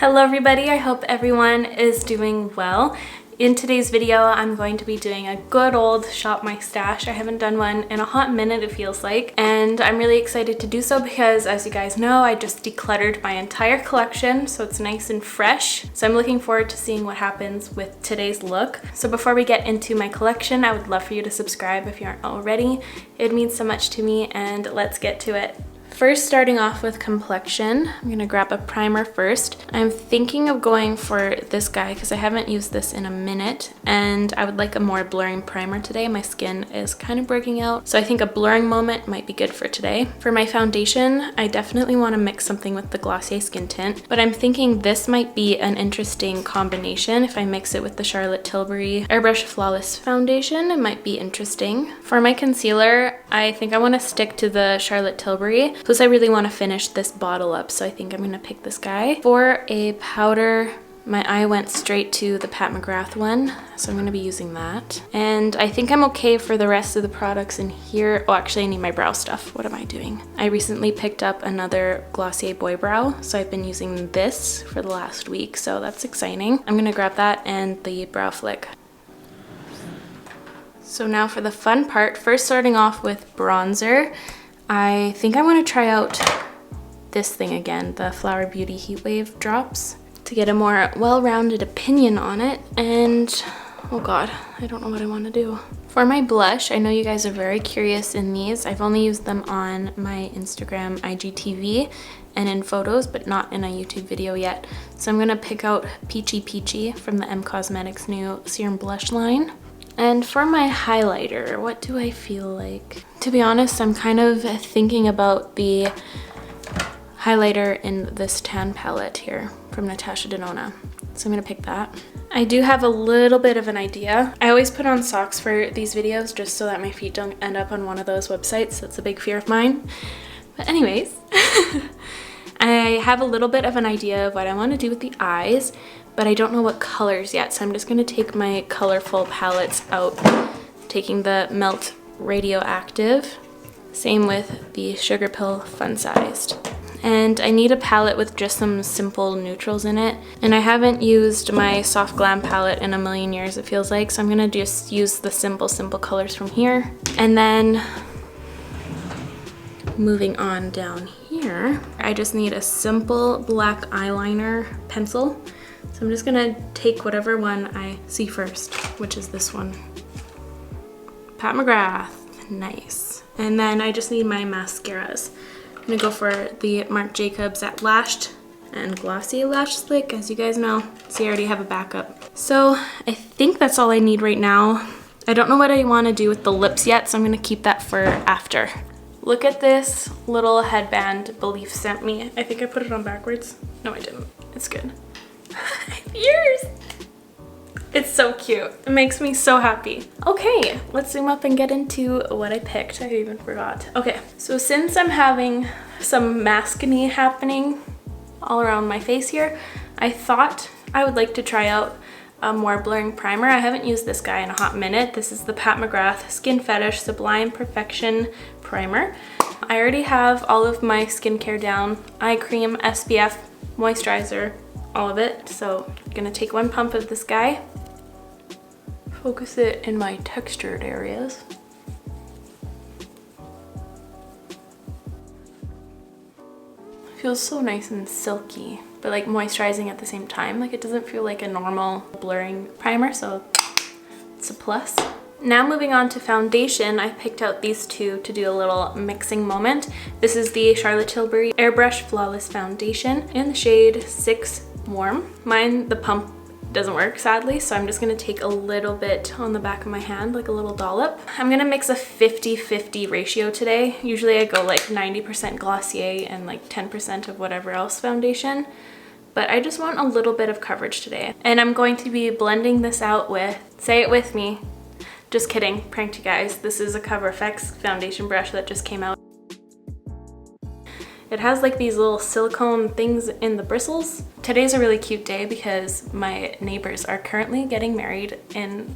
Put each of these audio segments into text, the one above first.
Hello everybody, I hope everyone is doing well. In today's video, I'm going to be doing a good old shop my stash. I haven't done one in a hot minute, it feels like, and I'm really excited to do so because, as you guys know, I just decluttered my entire collection, so it's nice and fresh. So I'm looking forward to seeing what happens with today's look. So before we get into my collection, I would love for you to subscribe if you aren't already. It means so much to me, and let's get to it. First, starting off with complexion, I'm gonna grab a primer first. I'm thinking of going for this guy because I haven't used this in a minute, and I would like a more blurring primer today. My skin is kind of breaking out, so I think a blurring moment might be good for today. For my foundation, I definitely want to mix something with the Glossier skin tint, but I'm thinking this might be an interesting combination. If I mix it with the Charlotte Tilbury Airbrush Flawless foundation, it might be interesting. For my concealer, I think I want to stick to the Charlotte Tilbury. Plus, I really want to finish this bottle up, so I think I'm going to pick this guy. For a powder, my eye went straight to the Pat McGrath one, so I'm going to be using that. And I think I'm okay for the rest of the products in here. Oh, actually, I need my brow stuff. What am I doing? I recently picked up another Glossier Boy Brow, so I've been using this for the last week, so that's exciting. I'm going to grab that and the brow flick. So now for the fun part, first starting off with bronzer. I think I want to try out this thing again, the Flower Beauty Heat Wave drops, to get a more well-rounded opinion on it. And oh god, I don't know what I want to do. For my blush, I know you guys are very curious in these. I've only used them on my Instagram IGTV and in photos, but not in a YouTube video yet. So I'm gonna pick out Peachy Peachy from the M Cosmetics new serum blush line. And for my highlighter, what do I feel like? To be honest, I'm kind of thinking about the highlighter in this tan palette here from Natasha Denona. So I'm gonna pick that. I do have a little bit of an idea. I always put on socks for these videos just so that my feet don't end up on one of those websites. That's a big fear of mine. But anyways, I have a little bit of an idea of what I want to do with the eyes, but I don't know what colors yet, so I'm just going to take my colorful palettes out, taking the Melt Radioactive, same with the Sugar Pill Fun Sized. And I need a palette with just some simple neutrals in it, and I haven't used my Soft Glam palette in a million years, it feels like, so I'm going to just use the simple colors from here. And then moving on down here, I just need a simple black eyeliner pencil. So I'm just gonna take whatever one I see first, which is this one. Pat McGrath, nice. And then I just need my mascaras. I'm gonna go for the Marc Jacobs at Lashed and Glossier Lash Slick, as you guys know. See, I already have a backup. So I think that's all I need right now. I don't know what I wanna do with the lips yet, so I'm gonna keep that for after. Look at this little headband Belief sent me. I think I put it on backwards. No, I didn't. It's good. Ears! It's so cute. It makes me so happy. Okay, let's zoom up and get into what I picked. I even forgot. Okay, so since I'm having some maskne happening all around my face here, I thought I would like to try out a more blurring primer. I haven't used this guy in a hot minute. This is the Pat McGrath Skin Fetish Sublime Perfection Primer. I already have all of my skincare down. Eye cream, SPF, moisturizer, all of it. So I'm gonna take one pump of this guy, focus it in my textured areas. It feels so nice and silky, but like moisturizing at the same time. Like it doesn't feel like a normal blurring primer, so it's a plus. Now moving on to foundation, I picked out these two to do a little mixing moment. This is the Charlotte Tilbury Airbrush Flawless Foundation in the shade 6 Warm. Mine, the pump doesn't work sadly, so I'm just gonna take a little bit on the back of my hand, like a little dollop. I'm gonna mix a 50-50 ratio today. Usually I go like 90% Glossier and like 10% of whatever else foundation, but I just want a little bit of coverage today. And I'm going to be blending this out with, say it with me, just kidding, pranked you guys. This is a CoverFX foundation brush that just came out. It has like these little silicone things in the bristles. Today's a really cute day because my neighbors are currently getting married in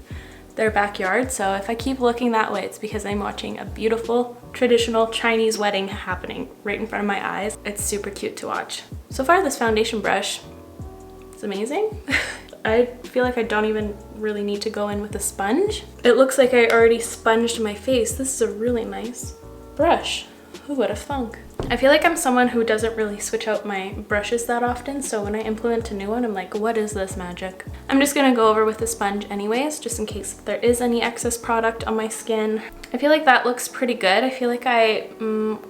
their backyard. So if I keep looking that way, it's because I'm watching a beautiful traditional Chinese wedding happening right in front of my eyes. It's super cute to watch. So far this foundation brush It's amazing. I feel like I don't even really need to go in with a sponge. It looks like I already sponged my face. This is a really nice brush. Who would have thunk? I feel like I'm someone who doesn't really switch out my brushes that often, so when I implement a new one, I'm like, what is this magic? I'm just gonna go over with a sponge anyways, just in case there is any excess product on my skin. I feel like that looks pretty good. I feel like I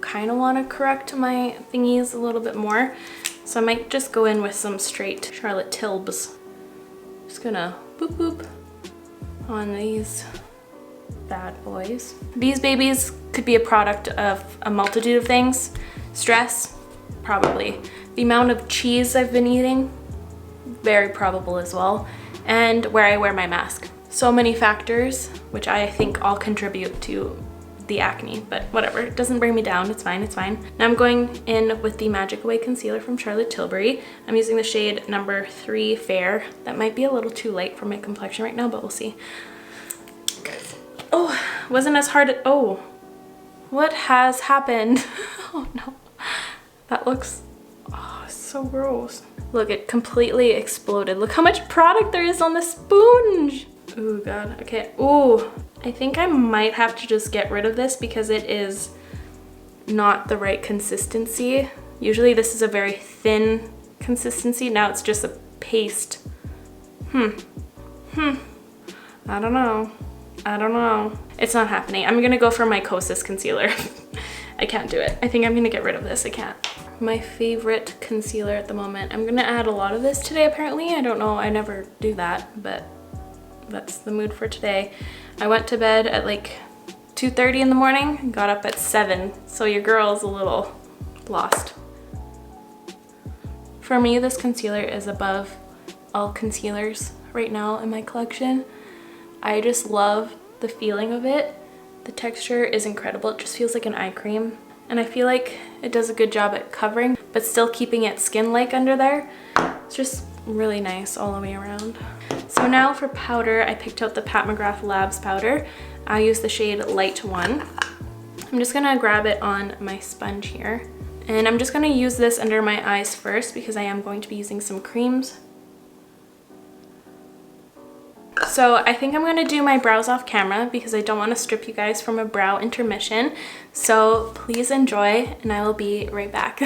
kind of want to correct my thingies a little bit more, so I might just go in with some straight Charlotte Tilbury. Just gonna boop boop on these bad boys. These babies could be a product of a multitude of things. Stress, probably. The amount of cheese I've been eating, very probable as well. And where I wear my mask. So many factors, which I think all contribute to the acne, but whatever, it doesn't bring me down, it's fine, it's fine. Now I'm going in with the Magic Away Concealer from Charlotte Tilbury. I'm using the shade number 3 Fair. That might be a little too light for my complexion right now, but we'll see. Oh, wasn't as hard at, oh, what has happened? Oh no, that looks, oh, so gross. Look, it completely exploded. Look how much product there is on the sponge. Oh God, okay, ooh. I think I might have to just get rid of this because it is not the right consistency. Usually this is a very thin consistency. Now it's just a paste. I don't know. I don't know. It's not happening. I'm gonna go for my Kosas concealer. I can't do it. I think I'm gonna get rid of this. I can't. My favorite concealer at the moment. I'm gonna add a lot of this today apparently. I don't know. I never do that, but that's the mood for today. I went to bed at like 2:30 in the morning and got up at 7. So your girl's a little lost. For me, this concealer is above all concealers right now in my collection. I just love the feeling of it. The texture is incredible. It just feels like an eye cream. And I feel like it does a good job at covering, but still keeping it skin-like under there. It's just really nice all the way around. So now for powder, I picked out the Pat McGrath Labs powder. I use the shade Light 1. I'm just gonna grab it on my sponge here. And I'm just gonna use this under my eyes first because I am going to be using some creams. So I think I'm gonna do my brows off camera because I don't wanna strip you guys from a brow intermission. So please enjoy and I will be right back.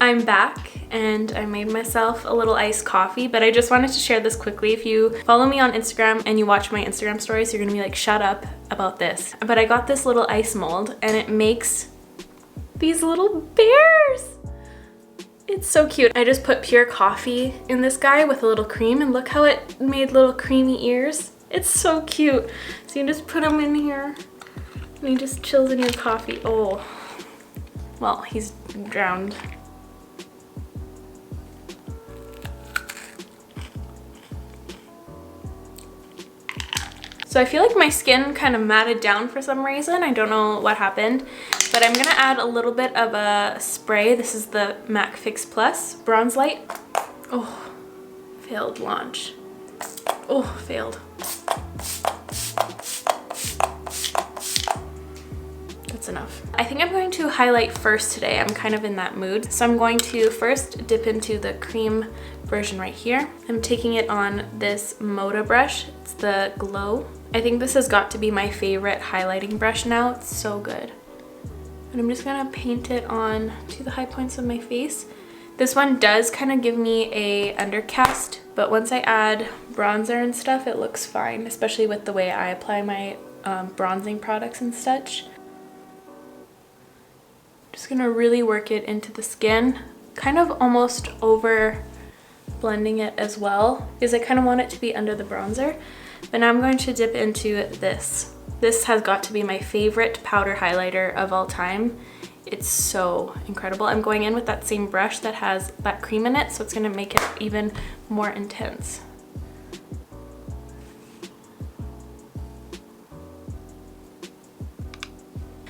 I'm back and I made myself a little iced coffee, but I just wanted to share this quickly. If you follow me on Instagram and you watch my Instagram stories, you're gonna be like, shut up about this. But I got this little ice mold and it makes these little bears. It's so cute. I just put pure coffee in this guy with a little cream and look how it made little creamy ears. It's so cute. So you just put him in here and he just chills in your coffee. Oh, well, he's drowned. So I feel like my skin kind of matted down for some reason. I don't know what happened, but I'm gonna add a little bit of a spray. This is the MAC Fix Plus Bronze Light. Oh, failed launch. Oh, failed. That's enough. I think I'm going to highlight first today. I'm kind of in that mood. So I'm going to first dip into the cream version right here. I'm taking it on this Moda brush. It's the Glow. I think this has got to be my favorite highlighting brush now. It's so good. And I'm just gonna paint it on to the high points of my face. This one does kind of give me a undercast, but once I add bronzer and stuff, it looks fine, especially with the way I apply my bronzing products and such. Just gonna really work it into the skin, kind of almost over blending it as well, because I kind of want it to be under the bronzer. But now I'm going to dip into this. This has got to be my favorite powder highlighter of all time. It's so incredible. I'm going in with that same brush that has that cream in it, so it's gonna make it even more intense.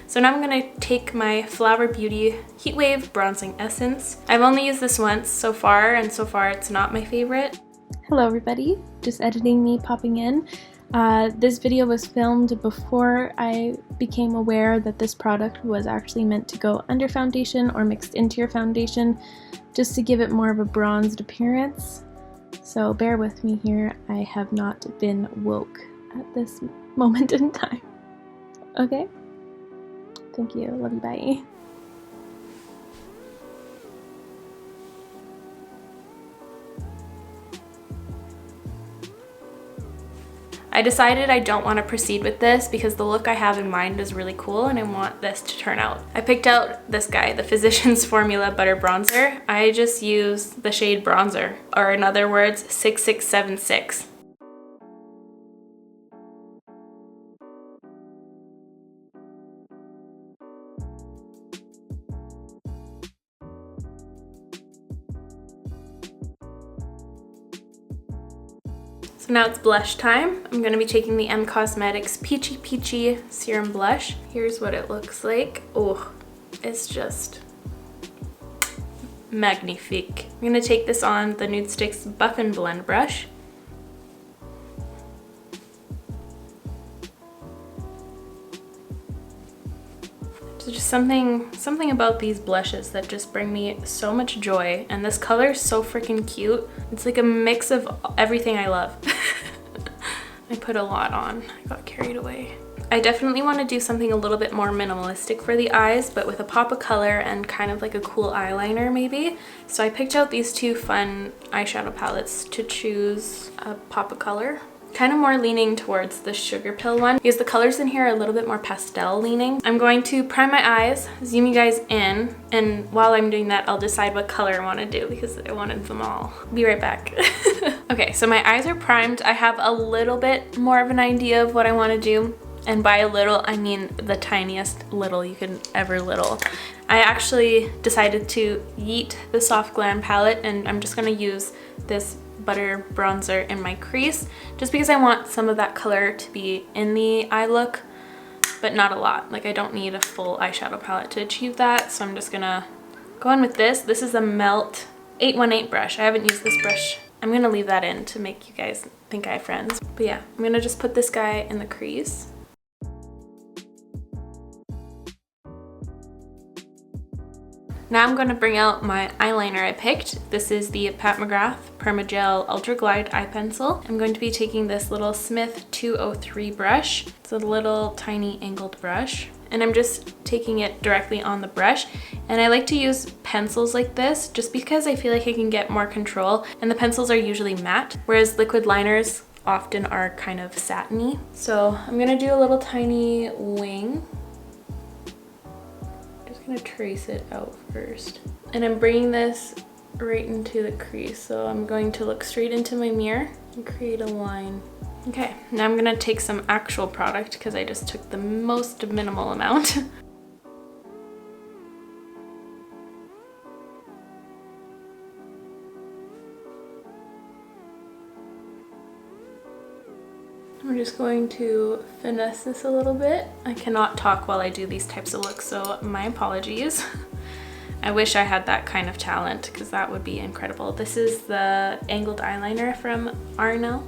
So now I'm gonna take my Flower Beauty Heat Wave Bronzing Essence. I've only used this once so far, and so far it's not my favorite. Hello everybody, just editing me popping in. This video was filmed before I became aware that this product was actually meant to go under foundation or mixed into your foundation, just to give it more of a bronzed appearance. So bear with me here, I have not been woke at this moment in time. Okay? Thank you, love you, bye. I decided I don't want to proceed with this because the look I have in mind is really cool and I want this to turn out. I picked out this guy, the Physicians Formula Butter Bronzer. I just use the shade Bronzer, or in other words, 6676. So now it's blush time. I'm going to be taking the M Cosmetics Peachy Peachy Serum Blush. Here's what it looks like. Oh, it's just magnifique. I'm going to take this on the Nude Sticks Buff and Blend brush. There's just something about these blushes that just bring me so much joy, and this color is so freaking cute. It's like a mix of everything I love. I put a lot on. I got carried away. I definitely want to do something a little bit more minimalistic for the eyes, but with a pop of color and kind of like a cool eyeliner maybe. So I picked out these two fun eyeshadow palettes to choose a pop of color. Kind of more leaning towards the Sugar Pill one because the colors in here are a little bit more pastel leaning. I'm going to prime my eyes, zoom you guys in, and while I'm doing that, I'll decide what color I want to do because I wanted them all. Be right back. Okay, so my eyes are primed. I have a little bit more of an idea of what I want to do. And by a little, I mean the tiniest little you can ever little. I actually decided to yeet the Soft Glam palette, and I'm just going to use this butter bronzer in my crease just because I want some of that color to be in the eye look, but not a lot. Like, I don't need a full eyeshadow palette to achieve that, so I'm just gonna go in with this. This is a Melt 818 brush. I haven't used this brush. I'm gonna leave that in to make you guys think I have friends. But yeah, I'm gonna just put this guy in the crease. Now I'm going to bring out my eyeliner I picked. This is the Pat McGrath Permagel Ultra Glide Eye Pencil. I'm going to be taking this little Smith 203 brush. It's a little tiny angled brush. And I'm just taking it directly on the brush. And I like to use pencils like this just because I feel like I can get more control. And the pencils are usually matte, whereas liquid liners often are kind of satiny. So I'm going to do a little tiny wing. I'm gonna trace it out first. And I'm bringing this right into the crease. So I'm going to look straight into my mirror and create a line. Okay, now I'm gonna take some actual product because I just took the most minimal amount. I'm just going to finesse this a little bit. I cannot talk while I do these types of looks, so my apologies. I wish I had that kind of talent because that would be incredible. This is the angled eyeliner from R&L.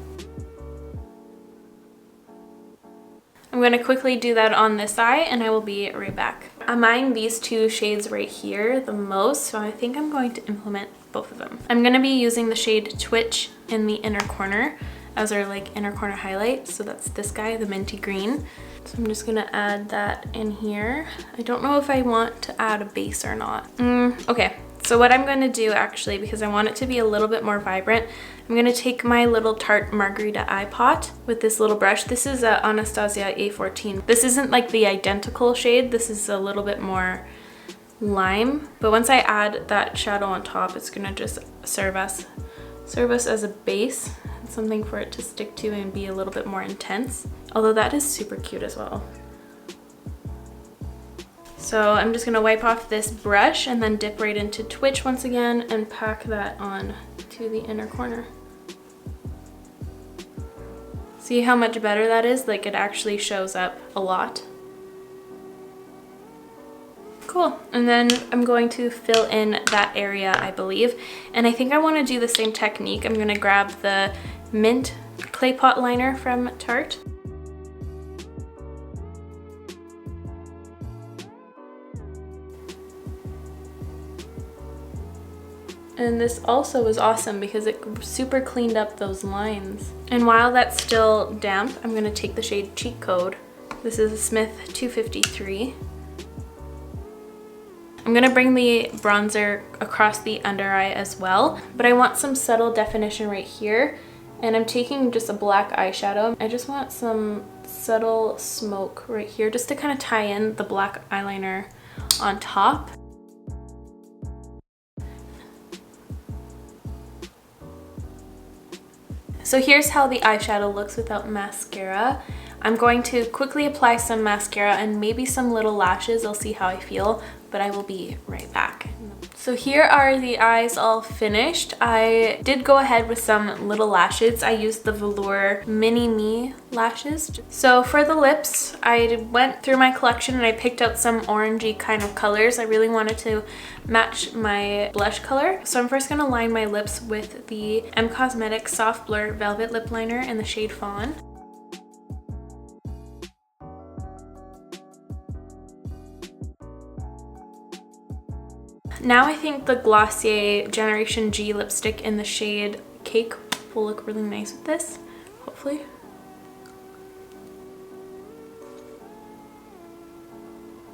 I'm going to quickly do that on this eye and I will be right back. I'm eyeing these two shades right here the most, so I think I'm going to implement both of them. I'm going to be using the shade Twitch in the inner corner as our like inner corner highlight. So that's this guy, the minty green. So I'm just gonna add that in here. I don't know if I want to add a base or not. Okay, so what I'm gonna do actually, because I want it to be a little bit more vibrant, I'm gonna take my little Tarte Margarita eye pot with this little brush. This is a Anastasia A14. This isn't like the identical shade. This is a little bit more lime. But once I add that shadow on top, it's gonna just serve us as a base. Something for it to stick to and be a little bit more intense, although that is super cute as well. So I'm just gonna wipe off this brush and then dip right into Twitch once again and pack that on to the inner corner. See how much better that is? Like, it actually shows up a lot. Cool, and then I'm going to fill in that area, I believe. And I think I want to do the same technique. I'm going to grab the mint clay pot liner from Tarte. And this also was awesome because it super cleaned up those lines. And while that's still damp, I'm gonna take the shade Cheat Code. This is a Smith 253. I'm gonna bring the bronzer across the under eye as well, but I want some subtle definition right here. And I'm taking just a black eyeshadow. I just want some subtle smoke right here just to kind of tie in the black eyeliner on top. So here's how the eyeshadow looks without mascara. I'm going to quickly apply some mascara and maybe some little lashes. I'll see how I feel, but I will be right back. So here are the eyes all finished. I did go ahead with some little lashes. I used the Velour Mini Me lashes. So for the lips, I went through my collection and I picked out some orangey kind of colors. I really wanted to match my blush color. So I'm first gonna line my lips with the M Cosmetics Soft Blur Velvet Lip Liner in the shade Fawn. Now I think the Glossier Generation G lipstick in the shade Cake will look really nice with this, hopefully.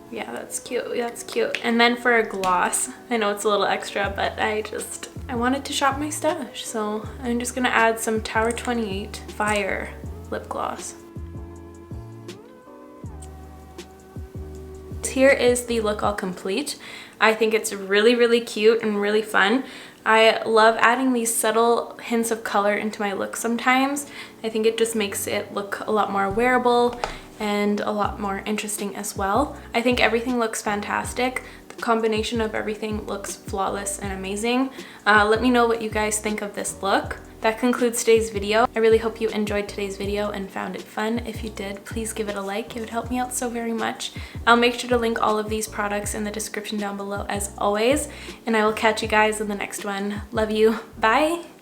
Yeah, that's cute, that's cute. And then for a gloss, I know it's a little extra, but I wanted to shop my stash, so I'm just gonna add some Tower 28 Fire lip gloss. Here is the look all complete. I think it's really, really cute and really fun. I love adding these subtle hints of color into my look sometimes. I think it just makes it look a lot more wearable and a lot more interesting as well. I think everything looks fantastic. The combination of everything looks flawless and amazing. Let me know what you guys think of this look. That concludes today's video. I really hope you enjoyed today's video and found it fun. If you did, please give it a like. It would help me out so very much. I'll make sure to link all of these products in the description down below as always, and I will catch you guys in the next one. Love you. Bye!